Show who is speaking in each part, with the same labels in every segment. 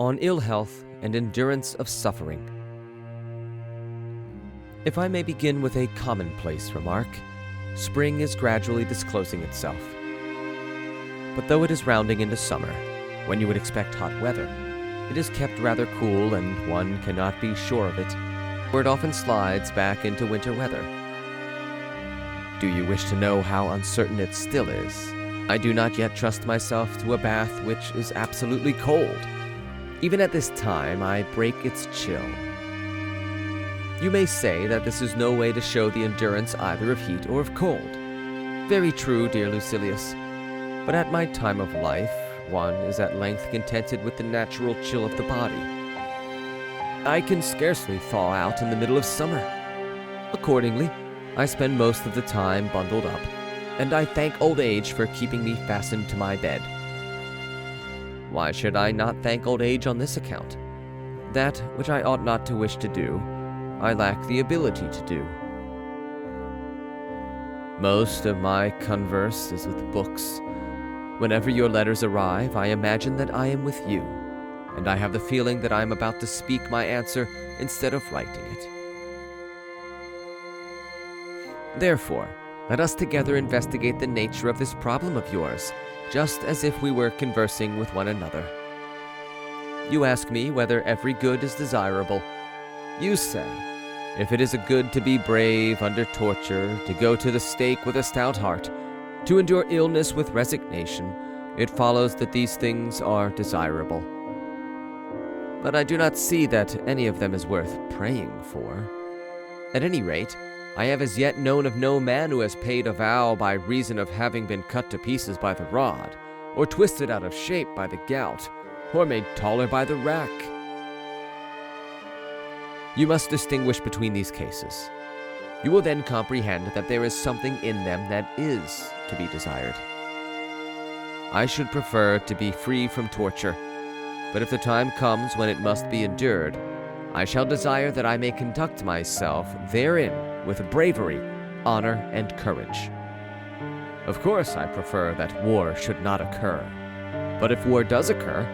Speaker 1: on ill health and endurance of suffering. If I may begin with a commonplace remark, spring is gradually disclosing itself. But though it is rounding into summer, when you would expect hot weather, it is kept rather cool and one cannot be sure of it, for it often slides back into winter weather. Do you wish to know how uncertain it still is? I do not yet trust myself to a bath which is absolutely cold. Even at this time, I break its chill. You may say that this is no way to show the endurance either of heat or of cold. Very true, dear Lucilius. But at my time of life, one is at length contented with the natural chill of the body. I can scarcely thaw out in the middle of summer. Accordingly, I spend most of the time bundled up, and I thank old age for keeping me fastened to my bed. Why should I not thank old age on this account? That which I ought not to wish to do, I lack the ability to do. Most of my converse is with books. Whenever your letters arrive, I imagine that I am with you, and I have the feeling that I am about to speak my answer instead of writing it. Therefore, let us together investigate the nature of this problem of yours, just as if we were conversing with one another. You ask me whether every good is desirable. You say, if it is a good to be brave under torture, to go to the stake with a stout heart, to endure illness with resignation, it follows that these things are desirable. But I do not see that any of them is worth praying for. At any rate, I have as yet known of no man who has paid a vow by reason of having been cut to pieces by the rod, or twisted out of shape by the gout, or made taller by the rack. You must distinguish between these cases. You will then comprehend that there is something in them that is to be desired. I should prefer to be free from torture, but if the time comes when it must be endured, I shall desire that I may conduct myself therein with bravery, honor, and courage. Of course, I prefer that war should not occur, but if war does occur,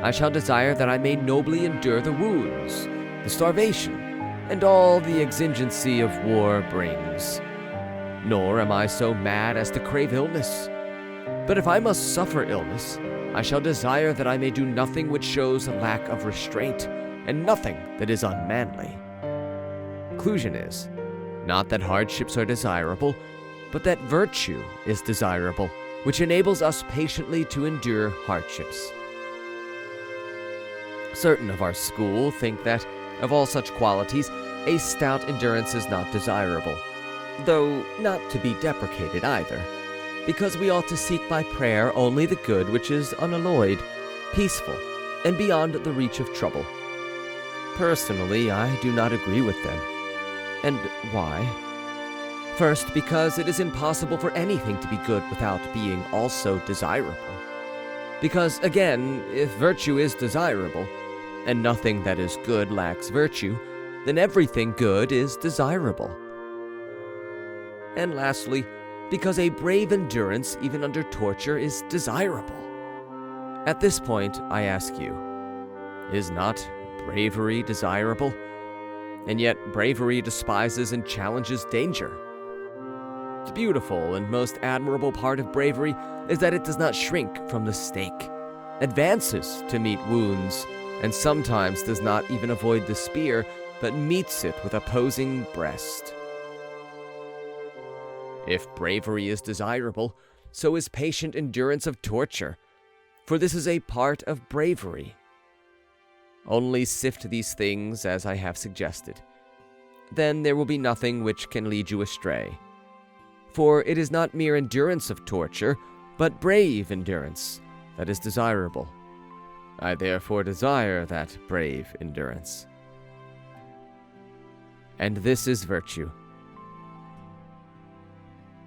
Speaker 1: I shall desire that I may nobly endure the wounds, the starvation, and all the exigency of war brings. Nor am I so mad as to crave illness. But if I must suffer illness, I shall desire that I may do nothing which shows a lack of restraint, and nothing that is unmanly. Conclusion is, not that hardships are desirable, but that virtue is desirable, which enables us patiently to endure hardships. Certain of our school think that, of all such qualities, a stout endurance is not desirable, though not to be deprecated either, because we ought to seek by prayer only the good which is unalloyed, peaceful, and beyond the reach of trouble. Personally, I do not agree with them. And why? First, because it is impossible for anything to be good without being also desirable. Because, again, if virtue is desirable, and nothing that is good lacks virtue, then everything good is desirable. And lastly, because a brave endurance, even under torture, is desirable. At this point, I ask you, is not bravery desirable? And yet bravery despises and challenges danger. The beautiful and most admirable part of bravery is that it does not shrink from the stake, advances to meet wounds, and sometimes does not even avoid the spear, but meets it with opposing breast. If bravery is desirable, so is patient endurance of torture, for this is a part of bravery. Only sift these things as I have suggested. Then there will be nothing which can lead you astray. For it is not mere endurance of torture, but brave endurance that is desirable. I therefore desire that brave endurance. And this is virtue.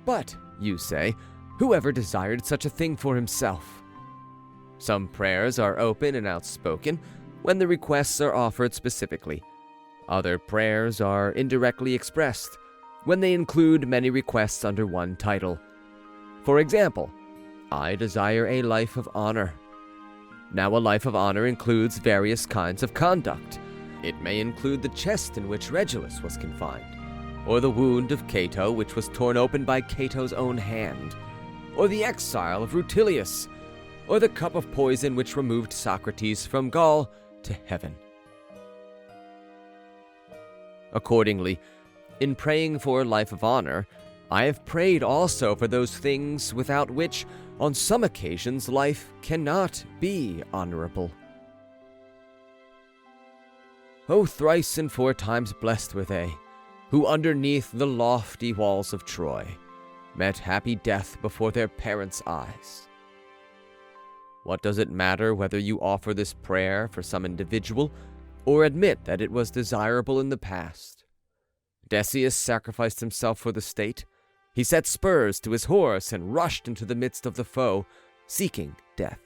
Speaker 1: But, you say, whoever desired such a thing for himself? Some prayers are open and outspoken, when the requests are offered specifically. Other prayers are indirectly expressed, when they include many requests under one title. For example, I desire a life of honor. Now, a life of honor includes various kinds of conduct. It may include the chest in which Regulus was confined, or the wound of Cato which was torn open by Cato's own hand, or the exile of Rutilius, or the cup of poison which removed Socrates from Gaul to heaven. Accordingly, in praying for a life of honor, I have prayed also for those things without which, on some occasions, life cannot be honorable. O thrice and 4 times blessed were they, who underneath the lofty walls of Troy met happy death before their parents' eyes. What does it matter whether you offer this prayer for some individual, or admit that it was desirable in the past? Decius sacrificed himself for the state. He set spurs to his horse and rushed into the midst of the foe, seeking death.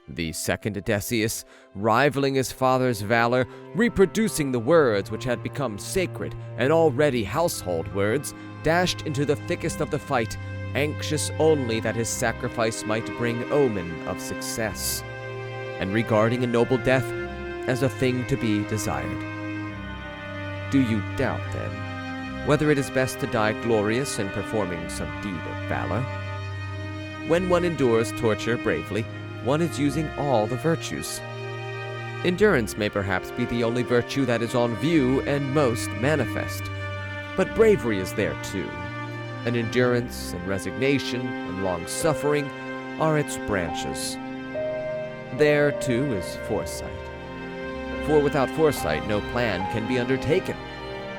Speaker 1: The second Decius, rivaling his father's valor, reproducing the words which had become sacred and already household words, dashed into the thickest of the fight, anxious only that his sacrifice might bring omen of success, and regarding a noble death as a thing to be desired. Do you doubt, then, whether it is best to die glorious in performing some deed of valor? When one endures torture bravely, one is using all the virtues. Endurance may perhaps be the only virtue that is on view and most manifest, but bravery is there too, and endurance and resignation and long-suffering are its branches. There, too, is foresight. For without foresight, no plan can be undertaken.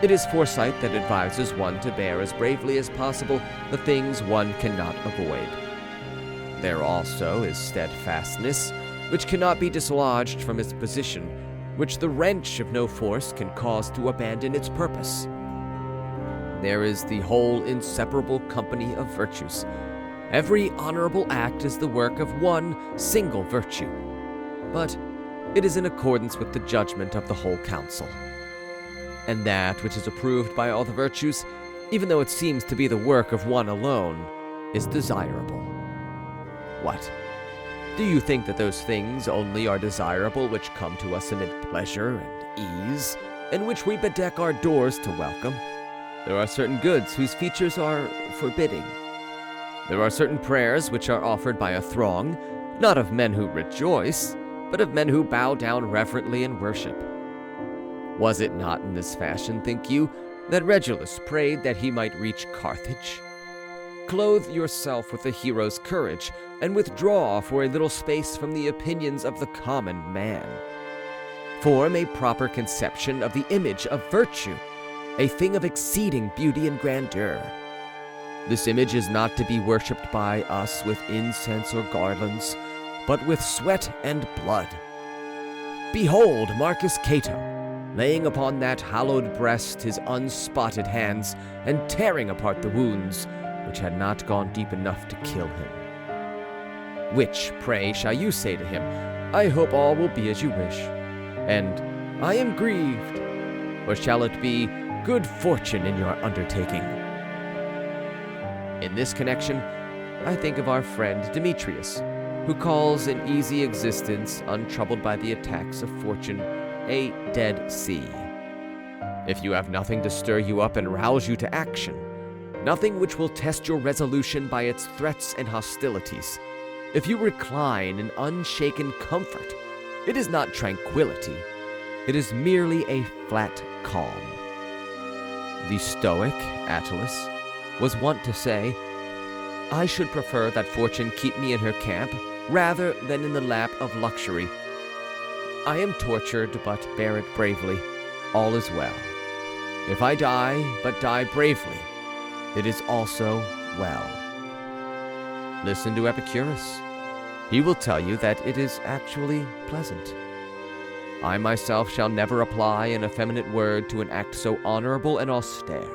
Speaker 1: It is foresight that advises one to bear as bravely as possible the things one cannot avoid. There also is steadfastness, which cannot be dislodged from its position, which the wrench of no force can cause to abandon its purpose. There is the whole inseparable company of virtues. Every honorable act is the work of one single virtue, but it is in accordance with the judgment of the whole council. And that which is approved by all the virtues, even though it seems to be the work of one alone, is desirable. What? Do you think that those things only are desirable which come to us amid pleasure and ease, and which we bedeck our doors to welcome? There are certain goods whose features are forbidding. There are certain prayers which are offered by a throng, not of men who rejoice, but of men who bow down reverently and worship. Was it not in this fashion, think you, that Regulus prayed that he might reach Carthage? Clothe yourself with the hero's courage, and withdraw for a little space from the opinions of the common man. Form a proper conception of the image of virtue, a thing of exceeding beauty and grandeur. This image is not to be worshipped by us with incense or garlands, but with sweat and blood. Behold Marcus Cato, laying upon that hallowed breast his unspotted hands, and tearing apart the wounds, which had not gone deep enough to kill him. Which, pray, shall you say to him, I hope all will be as you wish, and I am grieved, or shall it be good fortune in your undertaking? In this connection, I think of our friend Demetrius, who calls an easy existence, untroubled by the attacks of fortune, a dead sea. If you have nothing to stir you up and rouse you to action, nothing which will test your resolution by its threats and hostilities, if you recline in unshaken comfort, it is not tranquility, it is merely a flat calm. The Stoic, Attalus, was wont to say, I should prefer that fortune keep me in her camp rather than in the lap of luxury. I am tortured, but bear it bravely. All is well. If I die, but die bravely, it is also well. Listen to Epicurus. He will tell you that it is actually pleasant. I myself shall never apply an effeminate word to an act so honorable and austere.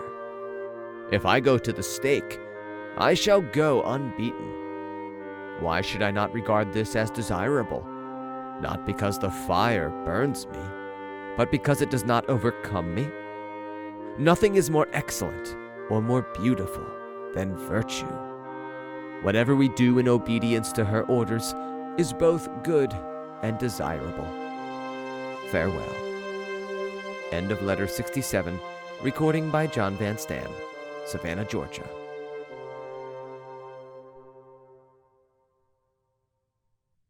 Speaker 1: If I go to the stake, I shall go unbeaten. Why should I not regard this as desirable? Not because the fire burns me, but because it does not overcome me. Nothing is more excellent or more beautiful than virtue. Whatever we do in obedience to her orders, is both good and desirable. Farewell. End of letter 67, recording by John Van Stam, Savannah, Georgia.